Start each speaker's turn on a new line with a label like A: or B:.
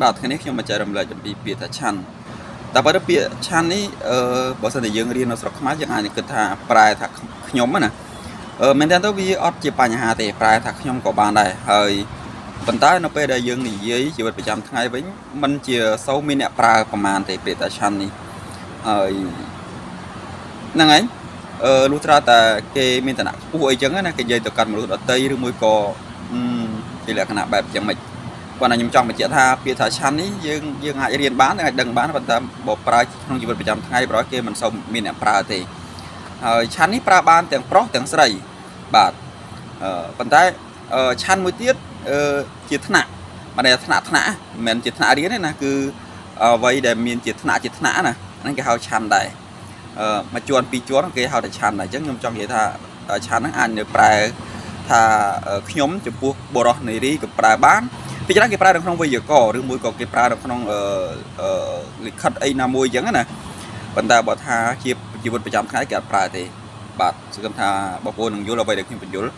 A: បាទថ្ងៃនេះខ្ញុំមកចែករំលែកអំពីពាក្យថាឆាន់តែបើទៅពាក្យឆាន់នេះបើសិនតែយើងរៀននៅស្រុកខ្មែរយើងអាចនឹងគិតថាប្រែថាខ្ញុំណាមែនតើទៅវាអត់ជាបញ្ហាទេប្រែថាខ្ញុំក៏បានដែរហើយប៉ុន្តែនៅពេលដែលយើងនិយាយជីវិតប្រចាំថ្ងៃវិញมันជាសូវមានអ្នកប្រើប្រមាណទេពាក្យថាឆាន់នេះហើយហ្នឹងហើយលុះត្រាតែគេមានឋានៈខ្ពស់អីចឹងណាគេនិយាយទៅកាន់មនុស្សដទៃឬមួយក៏ជាលក្ខណៈបែបយ៉ាងម៉េចគាត់ខ្ញុំចង់បញ្ជាក់ថាពាក្យថាឆាន់នេះយើងអាចរៀនបានអាចដឹងបានប៉ុន្តែបើប្រើក្នុងជីវិតប្រចាំថ្ងៃប្រហែលគេមិនសូវមានអ្នកប្រើទេហើយឆាន់នេះប្រើបានទាំងប្រុសទាំងស្រីបាទប៉ុន្តែឆាន់មួយទៀតជាថ្នាក់មិនដែលថ្នាក់មិនមែនជាថ្នាក់រៀនទេណាគឺអ្វីដែលមានជាថ្នាក់ណាហ្នឹងគេហៅឆាន់ដែរមួយជាន់ពីរជាន់គេហៅតែឆាន់ដែរអញ្ចឹងខ្ញុំចង់និយាយថាឆាន់ហ្នឹងអាចនៅប្រែថាខ្ញុំចំពោះបរិសនារីក៏ប្រើបានពីច្រើនគេប្រើនៅក្នុងវេយ្យាករណ៍ឬមួយក៏គេប្រើនៅក្នុងលិខិតអីណាមួយអញ្ចឹងណាប៉ុន្តែបើថាជាជីវិតប្រចាំថ្ងៃគេអត់ប្រើទេបាទសង្ឃឹមថាបងប្អូននឹងយល់អ្វីដែលខ្ញុំបញ្យល់